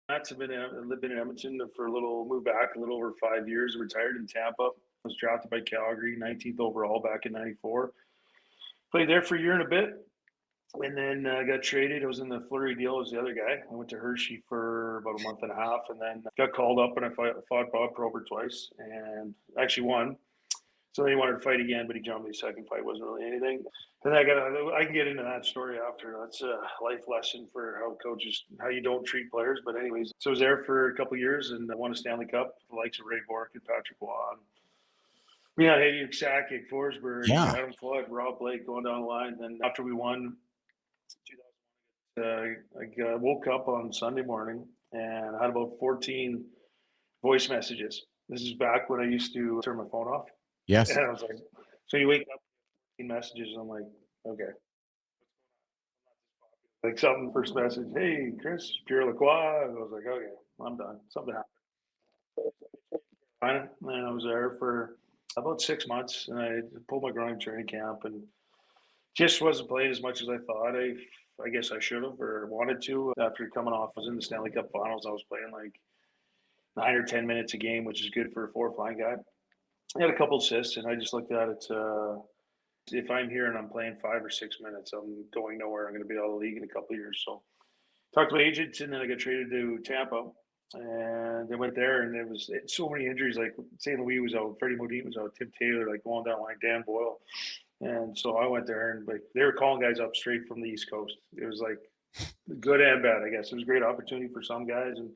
I've been in Edmonton for a little, moved back a little over 5 years, retired in Tampa. I was drafted by Calgary, 19th overall back in '94. Played there for a year and a bit, and then I got traded. I was in the Fleury deal. I was the other guy. I went to Hershey for about a month and a half, and then got called up, and I fought Bob Probert twice, and actually won. So then he wanted to fight again, but he jumped me. Second fight wasn't really anything. And I can get into that story after. That's a life lesson for how coaches, how you don't treat players. But anyways, so I was there for a couple of years and I won a Stanley Cup, the likes of Ray Bourque and Patrick Waugh. We had Eddie Sakic, Forsberg, Yeah. Adam Flood, Rob Blake going down the line. Then after we won, I woke up on Sunday morning and I had about 14 voice messages. This is back when I used to turn my phone off. Yes. And I was like, so you wake up, messages. I'm like, okay. Like something first message, hey Chris, Pierre Lacroix. I was like, okay, I'm done. Something happened. And I was there for about 6 months, and I pulled my groin training camp, and just wasn't playing as much as I thought. I guess I should have or wanted to. After coming off, I was in the Stanley Cup Finals. I was playing like 9 or 10 minutes a game, which is good for a fourth line guy. I had a couple assists, and I just looked at it. If I'm here and I'm playing 5 or 6 minutes, I'm going nowhere. I'm going to be out of the league in a couple of years. So talked to my agent, and then I got traded to Tampa, and I went there, and there was so many injuries. Like St. Louis was out, Freddie Modine was out, Tim Taylor, like going down like Dan Boyle, and so I went there, and like they were calling guys up straight from the East Coast. It was like good and bad, I guess. It was a great opportunity for some guys, and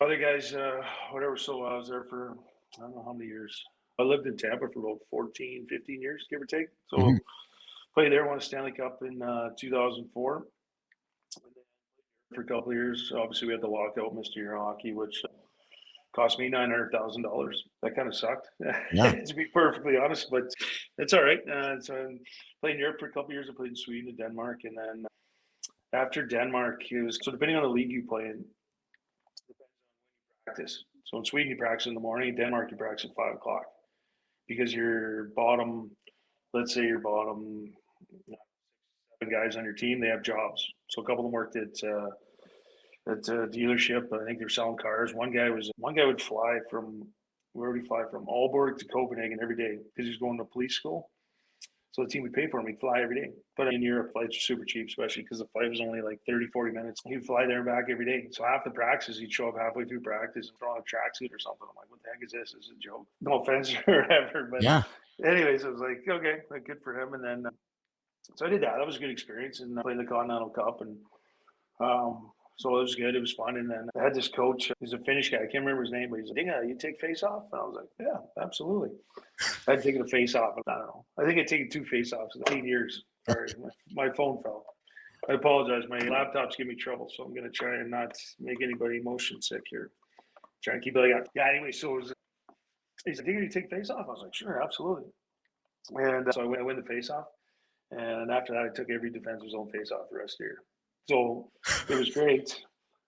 other guys, whatever. So I was there for I don't know how many years. I lived in Tampa for about 14, 15 years, give or take. Mhm. So played there, won a Stanley Cup in 2004 for a couple of years. Obviously, we had the lockout, Mr. Year Hockey, which cost me $900,000. That kind of sucked, Yeah. to be perfectly honest, but it's all right. So I played in Europe for a couple of years. I played in Sweden and Denmark, and then after Denmark, it was so depending on the league you play in, practice. So in Sweden, you practice in the morning. In Denmark, you practice at 5 o'clock because your bottom, let's say your bottom guys on your team, they have jobs. So a couple of them worked at a dealership. I think they're selling cars. One guy would fly from where would he fly from? Aalborg to Copenhagen every day because he's going to police school. So the team would pay for him. He'd fly every day. But in Europe, flights are super cheap, especially because the flight was only like 30, 40 minutes. He'd fly there and back every day. So half the practices, he'd show up halfway through practice and throw on a tracksuit or something. I'm like, what the heck is this? This is a joke. No offense or whatever. But Yeah. anyways, I was like, okay, like, good for him. And then so I did that. That was a good experience. And I played the Continental Cup and so it was good. It was fun. And then I had this coach. He's a Finnish guy. I can't remember his name, but he's like, yeah, you take face off? And I was like, yeah, absolutely. I'd taken a face off. I don't know. I think I'd taken 2 face offs in 8 years. Sorry, my phone fell. I apologize. My laptop's giving me trouble, so I'm going to try and not make anybody motion sick here. Try and keep it like that. Yeah, anyway, so it was, he's like, you take face off? I was like, sure, absolutely. And so I win the face off. And after that, I took every defense's own face off the rest of the year. So it was great.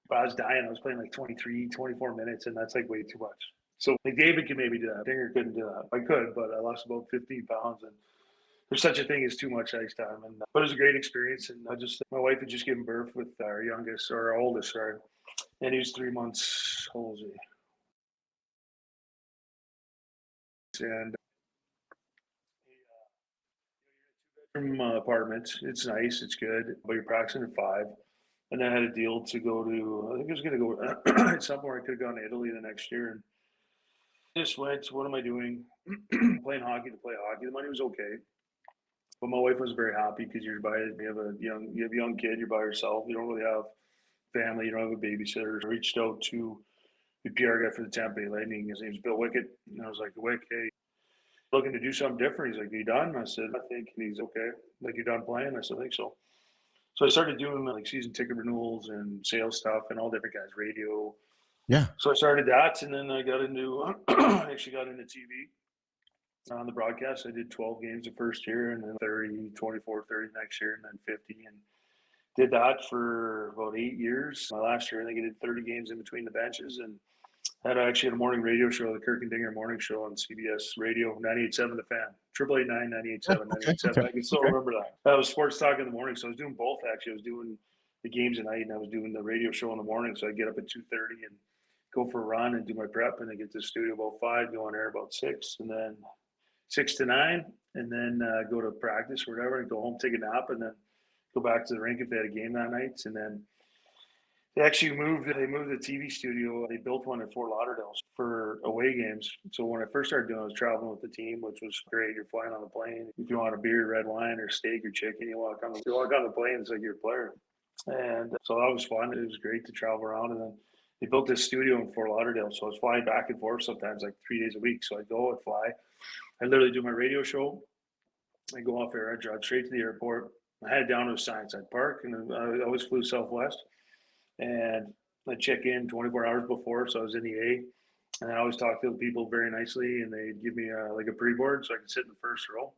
But I was dying. I was playing like 23, 24 minutes, and that's like way too much. So like David could maybe do that. Dinger couldn't do that. I could, but I lost about 15 pounds, and there's such a thing as too much ice time. And but it was a great experience. And I just my wife had just given birth with our youngest or our oldest, sorry, and he was 3 months old. And from apartment, it's nice, it's good, but you're practicing at 5. And then I had a deal to go to. I think I was going to go somewhere. I could have gone to Italy the next year, and just went. What am I doing? Playing hockey to play hockey. The money was okay, but my wife was very happy because you're by. You have a young kid. You're by yourself. You don't really have family. You don't have a babysitter. I reached out to the PR guy for the Tampa Bay Lightning. His name's Bill Wickett, and I was like, Wick, hey, looking to do something different. He's like, are you done? I said, I think. And he's okay. Like, you're done playing? I said, I think so. So I started doing like season ticket renewals and sales stuff and all different guys, radio. Yeah. So I started that, and then I got into actually got into TV on the broadcast. I did 12 games the first year, and then 30, 24, 30 next year, and then 50, and did that for about 8 years. My last year, I think I did 30 games in between the benches, and had actually had a morning radio show, the Kirk and Dinger morning show on CBS Radio, 98.7 The Fan, 888-9, Yeah. 98.7, Okay. 98.7. Okay. I can still Okay. remember that. That was sports talk in the morning, so I was doing both, actually. I was doing the games at night, and I was doing the radio show in the morning. So I get up at 2:30 and go for a run and do my prep, and then get to the studio about 5, go on air about 6, and then 6 to 9, and then go to practice or whatever, and go home, take a nap, and then go back to the rink if they had a game that night. And then they actually moved the TV studio. They built one in Fort Lauderdale for away games. So when I first started doing it, I was traveling with the team, which was great. You're flying on the plane. If you want a beer, red wine, or steak or chicken, you walk on the plane, it's like you're a player. And so that was fun. It was great to travel around. And then they built this studio in Fort Lauderdale. So I was flying back and forth sometimes like 3 days a week. So I'd go, I'd fly. I literally do my radio show. I go off air. I drive straight to the airport. I had it down to a science. I'd park, and I always flew Southwest. And I'd check in 24 hours before. So I was in the A. And I always talk to the people very nicely. And they'd give me like a pre-board so I could sit in the first row,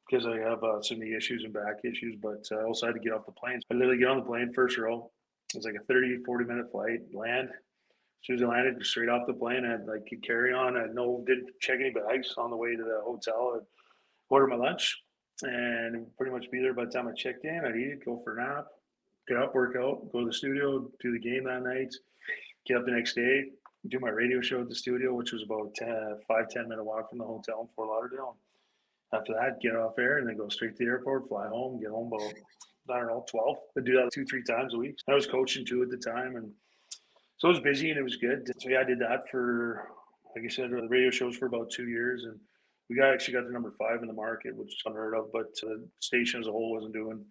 because I have some knee issues and back issues, but I also had to get off the plane. So I literally get on the plane, first row. It was like a 30, 40-minute flight, land. As soon as I landed, straight off the plane, I had like a carry-on. I didn't check any bags on the way to the hotel. I'd order my lunch and pretty much be there by the time I checked in. I'd eat, go for a nap, get up, work out, go to the studio, do the game that night, get up the next day, do my radio show at the studio, which was about 5-10-minute walk from the hotel in Fort Lauderdale. After that, get off air and then go straight to the airport, fly home, get home about, I don't know, 12. I'd do that 2-3 times a week. I was coaching too at the time. And so it was busy and it was good. So yeah, I did that for, like I said, the radio shows for about 2 years. And we actually got to number 5 in the market, which is unheard of, but the station as a whole wasn't doing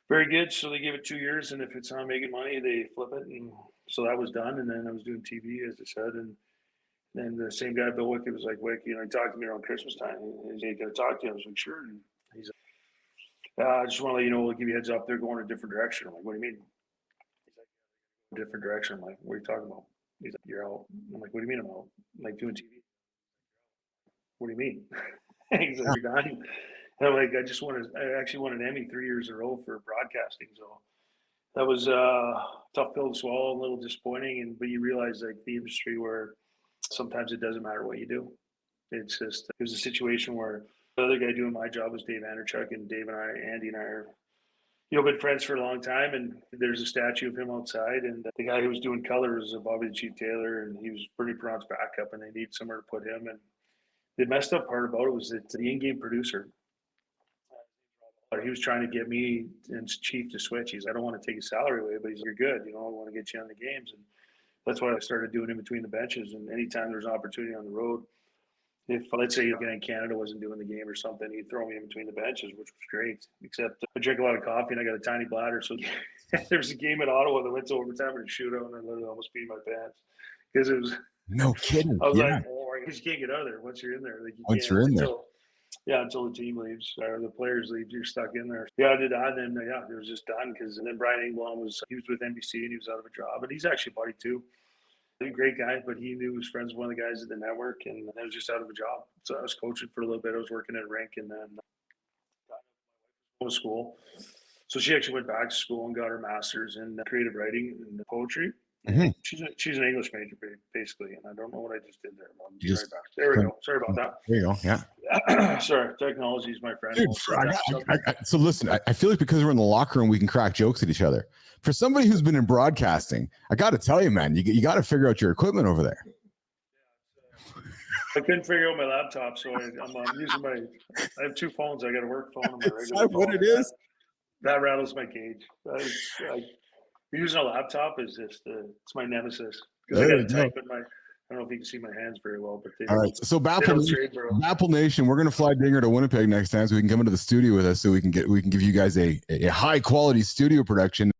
very good. So they gave it 2 years. And if it's not making money, they flip it. And so that was done. And then I was doing TV, as I said. And then the same guy, Bill Wickett, was like, Wick, he talked to me around Christmas time. He's like, can I talk to you? I was like, sure. And he's like, I just want to let you know, we'll give you a heads up. They're going a different direction. I'm like, what do you mean? He's like, different direction. I'm like, what are you talking about? He's like, you're out. I'm like, what do you mean I'm out? I'm like, doing TV. What do you mean? He's like, you're done. And I'm like, I actually won an Emmy 3 years in a row for broadcasting. So that was a tough pill to swallow, a little disappointing. But you realize, like, the industry where sometimes it doesn't matter what you do. It's just, it was a situation where the other guy doing my job was Dave Anderchuk, and Dave and Andy and I are, been friends for a long time. And there's a statue of him outside. And the guy who was doing color was Bobby the Chief Taylor, and he was pretty pronounced backup, and they need somewhere to put him. And the messed up part about it was that the in-game producer, he was trying to get me and Chief to switch. He's, I don't want to take his salary away, but he's like, you're good. I want to get you on the games. And that's what I started doing in between the benches. And anytime there's an opportunity on the road, if, let's say, in Canada wasn't doing the game or something, he'd throw me in between the benches, which was great. Except I drink a lot of coffee and I got a tiny bladder. So there was a game in Ottawa that went to overtime and a shootout, and I literally almost peed my pants because it was. No kidding. I was like, because you can't get out of there once you're in there. Like, once you're in there. Until the team leaves or the players leave, you're stuck in there. Yeah, I did that. And then, it was just done. And then Brian Engblom was with NBC and he was out of a job. But he's actually a buddy too. He's a great guy, but he knew he was friends with one of the guys at the network, and I was just out of a job. So I was coaching for a little bit. I was working at a rink, and then got to school. So she actually went back to school and got her master's in creative writing and poetry. Mm-hmm. She's an English major, basically, and I don't know what I just did there. I'll be right back. There we go. Sorry about that. There you go. Yeah. Sorry, technology is my friend. Dude, so listen, I feel like because we're in the locker room, we can crack jokes at each other. For somebody who's been in broadcasting, I got to tell you, man, you got to figure out your equipment over there. I couldn't figure out my laptop, so I'm using I have 2 phones. I got a work phone and my regular phone. What it is? That rattles my cage. Using a laptop is just it's my nemesis, because I got to type in I don't know if you can see my hands very well, but all right. So Bapple Nation, we're gonna fly Dinger to Winnipeg next time, so we can come into the studio with us, so we can give you guys a high quality studio production.